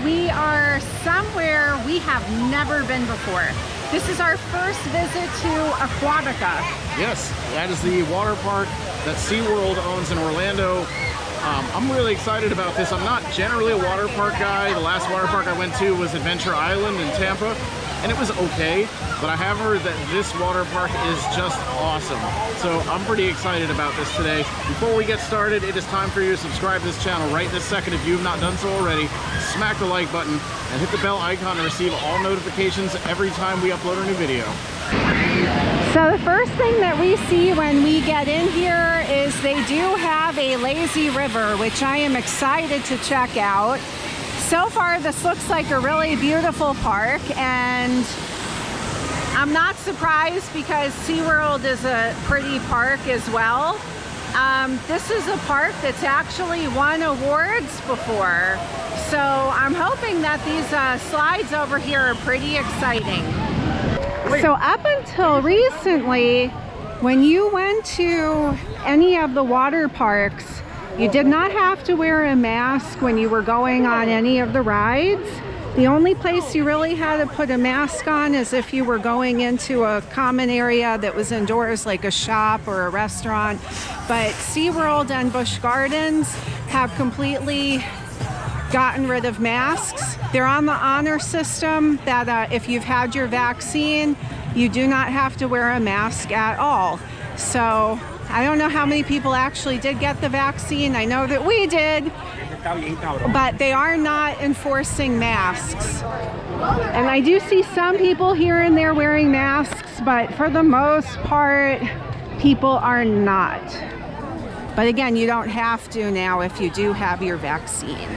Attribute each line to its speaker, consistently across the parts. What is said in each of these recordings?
Speaker 1: we are somewhere we have never been before. This is our first visit to Aquatica.
Speaker 2: Yes, that is the water park that SeaWorld owns in Orlando. I'm really excited about this. I'm not generally a water park guy. The last water park I went to was Adventure Island in Tampa, and it was okay, but I have heard that this water park is just awesome. So I'm pretty excited about this today. Before we get started, it is time for you to subscribe to this channel right this second if you have not done so already. Smack the like button and hit the bell icon to receive all notifications every time we upload a new video.
Speaker 1: So the first thing that we see when we get in here is they do have a lazy river, which I am excited to check out. So far, this looks like a really beautiful park, and I'm not surprised because SeaWorld is a pretty park as well. This is a park that's actually won awards before, so I'm hoping that these slides over here are pretty exciting. So up until recently, when you went to any of the water parks, you did not have to wear a mask when you were going on any of the rides. The only place you really had to put a mask on is if you were going into a common area that was indoors, like a shop or a restaurant. But SeaWorld and Busch Gardens have completely gotten rid of masks. They're on the honor system that if you've had your vaccine, you do not have to wear a mask at all. So I don't know how many people actually did get the vaccine. I know that we did, but they are not enforcing masks. And I do see some people here and there wearing masks, but for the most part, people are not. But again, you don't have to now if you do have your vaccine.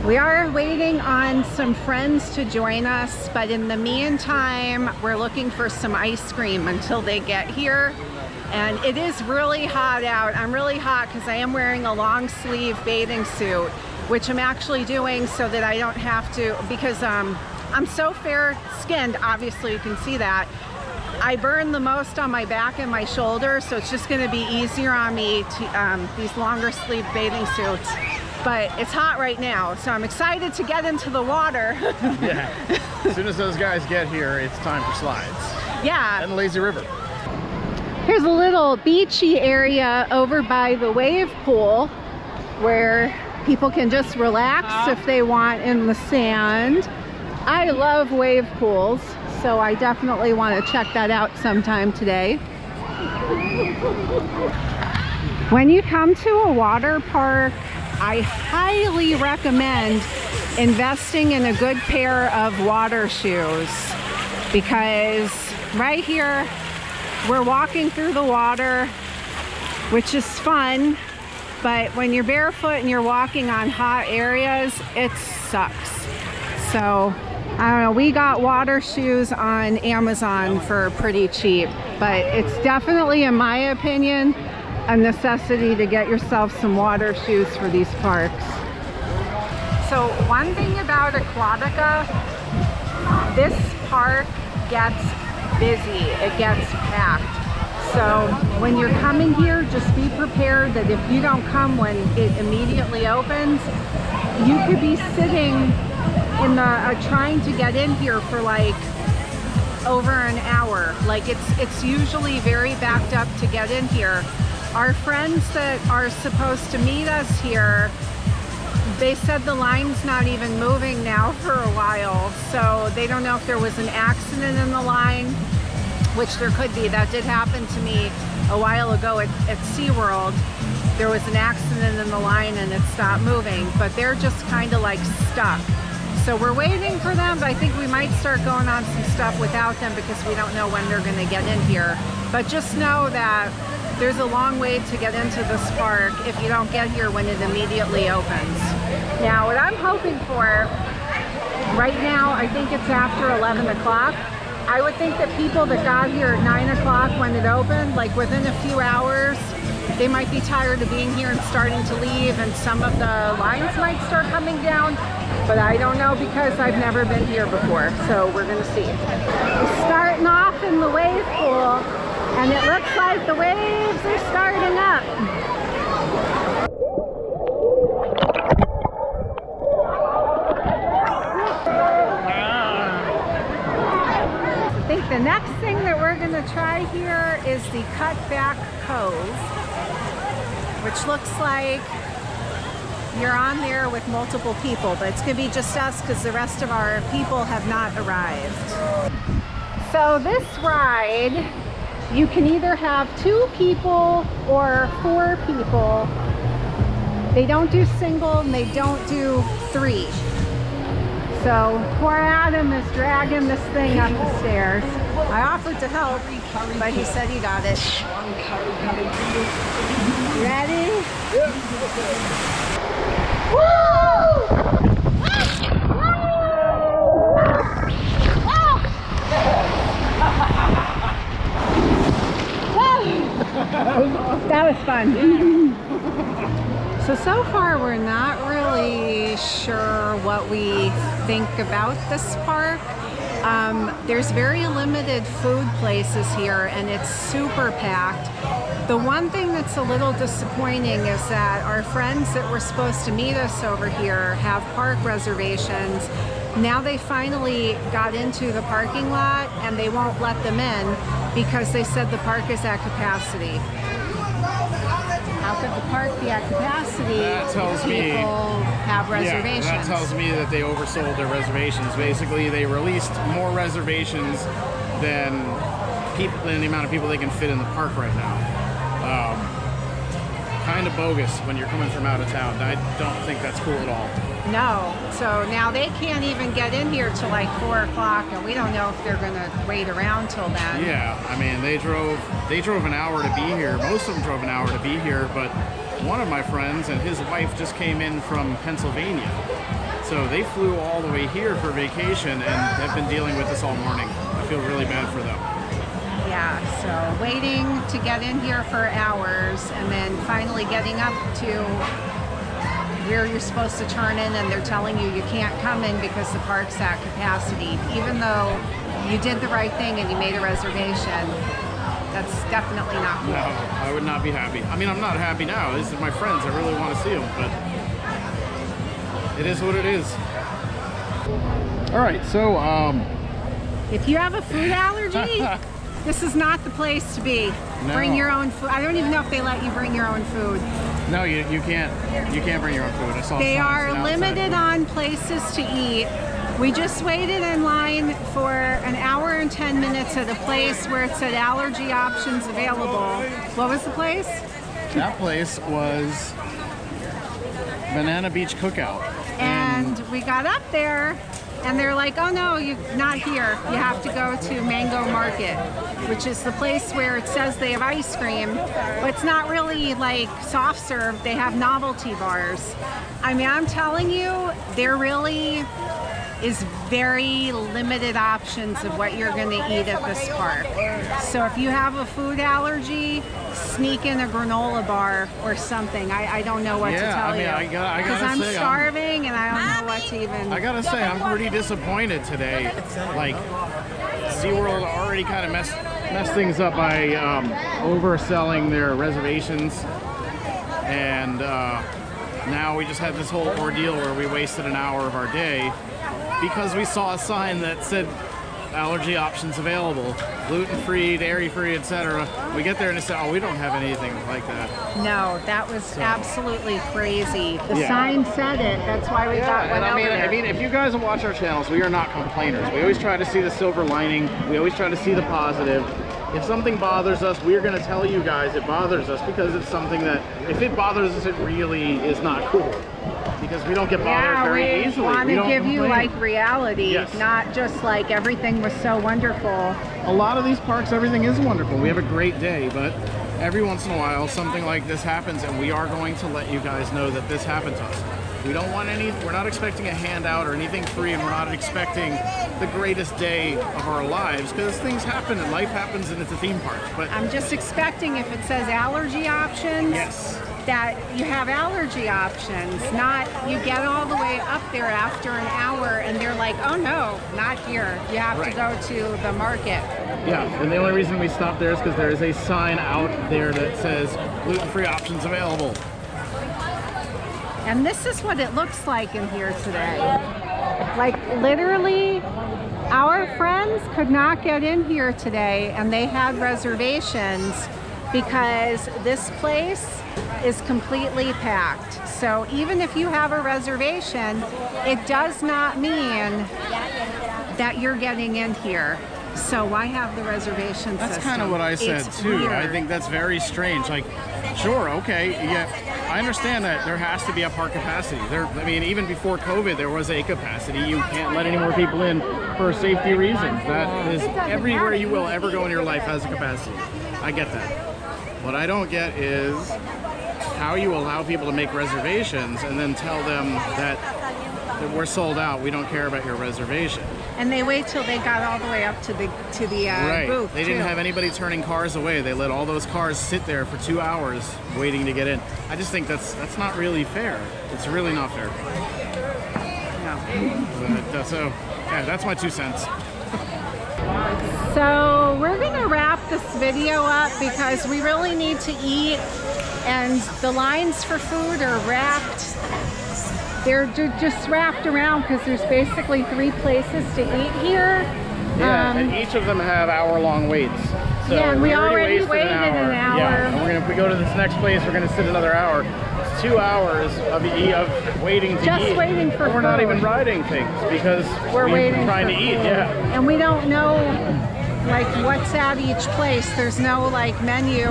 Speaker 1: We are waiting on some friends to join us, but in the meantime, we're looking for some ice cream until they get here. And it is really hot out. I'm really hot because I am wearing a long sleeve bathing suit, which I'm actually doing so that I don't have to, because I'm so fair skinned, obviously you can see that. I burn the most on my back and my shoulders, so it's just gonna be easier on me to these longer sleeve bathing suits. But it's hot right now, so I'm excited to get into the water.
Speaker 2: Yeah, as soon as those guys get here, it's time for slides.
Speaker 1: Yeah.
Speaker 2: And the lazy river.
Speaker 1: Here's a little beachy area over by the wave pool where people can just relax if they want in the sand. I love wave pools, so I definitely want to check that out sometime today. When you come to a water park, I highly recommend investing in a good pair of water shoes, because right here we're walking through the water, which is fun, but when you're barefoot and you're walking on hot areas, it sucks. So I don't know, we got water shoes on Amazon for pretty cheap, but it's definitely, in my opinion, a necessity to get yourself some water shoes for these parks. So one thing about Aquatica, this park gets busy, it gets packed. So when you're coming here, just be prepared that if you don't come when it immediately opens, you could be sitting in the trying to get in here for like over an hour. Like it's usually very backed up to get in here. Our friends that are supposed to meet us here, they said the line's not even moving now for a while, so they don't know if there was an accident in the line, which there could be. That did happen to me a while ago at SeaWorld. There was an accident in the line and it stopped moving, but they're just kind of like stuck. So we're waiting for them, but I think we might start going on some stuff without them because we don't know when they're going to get in here. But just know that there's a long way to get into this park if you don't get here when it immediately opens. Now, what I'm hoping for right now, I think it's after 11 o'clock. I would think that people that got here at 9 o'clock when it opened, like within a few hours, they might be tired of being here and starting to leave, and some of the lines might start coming down, but I don't know because I've never been here before, so we're gonna see. We're starting off in the wave pool, and it looks like the waves are starting up. by here is the Back Cove, which looks like you're on there with multiple people, but it's gonna be just us because the rest of our people have not arrived. So this ride, you can either have 2 people or 4 people. They don't do single and they don't do 3. So poor Adam is dragging this thing up the stairs. I offered to help, but he said he got it. You ready?
Speaker 2: Yeah.
Speaker 1: That was fun. So far we're not really sure what we think about this park. There's very limited food places here and it's super packed. The one thing that's a little disappointing is that our friends that were supposed to meet us over here have park reservations. Now they finally got into the parking lot and they won't let them in because they said the park is at capacity. How could the park be at capacity?
Speaker 2: That tells me
Speaker 1: people have reservations.
Speaker 2: Yeah, that tells me that they oversold their reservations. Basically, they released more reservations than the amount of people they can fit in the park right now. Kind of bogus when you're coming from out of town. I don't think that's cool at all.
Speaker 1: No. So now they can't even get in here till like 4 o'clock, and we don't know if they're going to wait around till then.
Speaker 2: Yeah, I mean, they drove an hour to be here. Most of them drove an hour to be here, but one of my friends and his wife just came in from Pennsylvania. So they flew all the way here for vacation and have been dealing with this all morning. I feel really bad for them.
Speaker 1: Yeah, so waiting to get in here for hours and then finally getting up to where you're supposed to turn in and they're telling you can't come in because the park's at capacity. Even though you did the right thing and you made a reservation, that's definitely not cool.
Speaker 2: No, I would not be happy. I mean, I'm not happy now. These are my friends. I really want to see them, but it is what it is. All right, so
Speaker 1: if you have a food allergy, this is not the place to be.
Speaker 2: No.
Speaker 1: Bring your own food. I don't even know if they let you bring your own food.
Speaker 2: No, you can't. You can't bring your own food. I saw
Speaker 1: They
Speaker 2: signs
Speaker 1: are limited on places to eat. We just waited in line for an hour and 10 minutes at a place where it said allergy options available. What was the place?
Speaker 2: That place was Banana Beach Cookout.
Speaker 1: And we got up there and they're like, oh no, you're not here. You have to go to Mango Market, which is the place where it says they have ice cream, but it's not really like soft serve. They have novelty bars. I mean, I'm telling you, there really is very limited options of what you're going to eat at this park. So if you have a food allergy, sneak in a granola bar or something. I don't know what to tell you. Because I'm starving and I don't know what to even...
Speaker 2: I gotta say, I'm pretty disappointed today. Like, SeaWorld already kind of messed things up by overselling their reservations. And now we just had this whole ordeal where we wasted an hour of our day because we saw a sign that said allergy options available, gluten-free, dairy-free, etc. We get there and it said, oh, we don't have anything like that.
Speaker 1: No, that was absolutely crazy. The sign said it. That's why we got one over there.
Speaker 2: I mean, if you guys watch our channels, we are not complainers. We always try to see the silver lining. We always try to see the positive. If something bothers us, we're going to tell you guys it bothers us because it's something that, if it bothers us, it really is not cool. Because we don't get bothered very easily.
Speaker 1: We want to give you like reality, not just like everything was so wonderful.
Speaker 2: A lot of these parks, everything is wonderful. We have a great day, but every once in a while something like this happens and we are going to let you guys know that this happened to us. We don't want we're not expecting a handout or anything free, and we're not expecting the greatest day of our lives because things happen and life happens and it's a theme park. But
Speaker 1: I'm just expecting if it says allergy options, that you have allergy options, not you get all the way up there after an hour and they're like, oh no, not here. You have to go to the market.
Speaker 2: Yeah, and the only reason we stopped there is because there is a sign out there that says gluten-free options available.
Speaker 1: And this is what it looks like in here today. Like literally Our friends could not get in here today, and they had reservations because this place is completely packed. So even if you have a reservation, it does not mean that you're getting in here. So why have the reservation
Speaker 2: That's
Speaker 1: system?
Speaker 2: kind of what I said
Speaker 1: It's
Speaker 2: too.
Speaker 1: weird.
Speaker 2: I think that's very strange. Like, sure, okay, yeah, I understand that there has to be a park capacity. I mean, even before COVID, there was a capacity. You can't let any more people in for safety reasons. That is everywhere you will ever go in your life has a capacity. I get that. What I don't get is how you allow people to make reservations and then tell them that we're sold out. We don't care about your reservation.
Speaker 1: And they wait till they got all the way up to the
Speaker 2: Right.
Speaker 1: booth.
Speaker 2: They didn't
Speaker 1: too.
Speaker 2: have anybody turning cars away. They let all those cars sit there for 2 hours waiting to get in. I just think that's not really fair. It's really not fair.
Speaker 1: No.
Speaker 2: So, yeah, that's my 2 cents.
Speaker 1: So we're gonna wrap this video up because we really need to eat, and the lines for food are wrapped. They're just wrapped around because there's basically 3 places to eat here.
Speaker 2: Yeah, and each of them have hour-long waits. So
Speaker 1: yeah, and we already
Speaker 2: wasted
Speaker 1: waited an hour.
Speaker 2: Yeah, and if we go to this next place, we're gonna sit another hour. It's 2 hours of waiting to eat.
Speaker 1: Just waiting for
Speaker 2: We're not
Speaker 1: food.
Speaker 2: even riding things because
Speaker 1: We're waiting
Speaker 2: trying
Speaker 1: for
Speaker 2: to eat.
Speaker 1: food.
Speaker 2: Yeah.
Speaker 1: And we don't know like what's at each place. There's no like menu.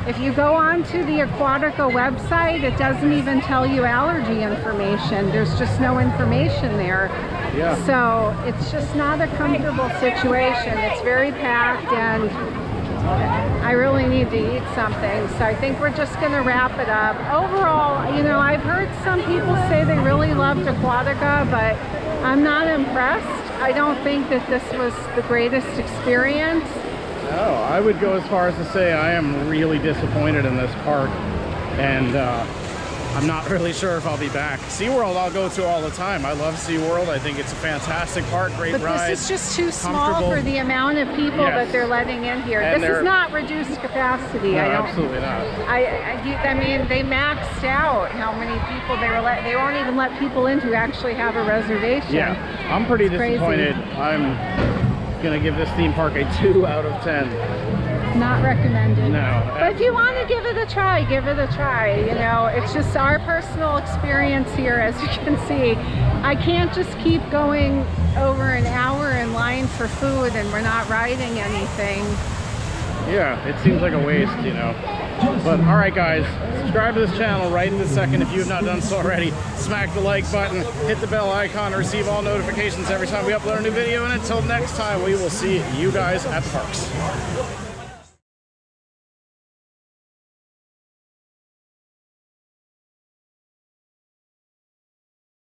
Speaker 1: If you go onto the Aquatica website, it doesn't even tell you allergy information. There's just no information there.
Speaker 2: Yeah.
Speaker 1: So it's just not a comfortable situation. It's very packed, and I really need to eat something. So I think we're just gonna wrap it up. Overall, you know, I've heard some people say they really loved Aquatica, but I'm not impressed. I don't think that this was the greatest experience.
Speaker 2: No, I would go as far as to say I am really disappointed in this park, and I'm not really sure if I'll be back. SeaWorld I'll go to all the time. I love SeaWorld. I think it's a fantastic park, great
Speaker 1: But
Speaker 2: ride.
Speaker 1: this is just too small
Speaker 2: comfortable.
Speaker 1: for the amount of people
Speaker 2: Yes.
Speaker 1: that they're letting in here.
Speaker 2: And
Speaker 1: This is
Speaker 2: they're-
Speaker 1: not reduced capacity.
Speaker 2: No,
Speaker 1: I don't.
Speaker 2: absolutely not.
Speaker 1: I mean, they maxed out how many people they were they won't even let people in who actually have a reservation.
Speaker 2: Yeah, I'm pretty
Speaker 1: It's crazy.
Speaker 2: disappointed. I'm gonna give this theme park a 2 out of 10.
Speaker 1: Not recommended.
Speaker 2: No.
Speaker 1: But if you want to give it a try, give it a try. You know, it's just our personal experience here, as you can see. I can't just keep going over an hour in line for food and we're not riding anything.
Speaker 2: Yeah, it seems like a waste, you know. But all right, guys, subscribe to this channel right in this second if you have not done so already. Smack the like button, hit the bell icon to receive all notifications every time we upload a new video. And until next time, we will see you guys at the parks.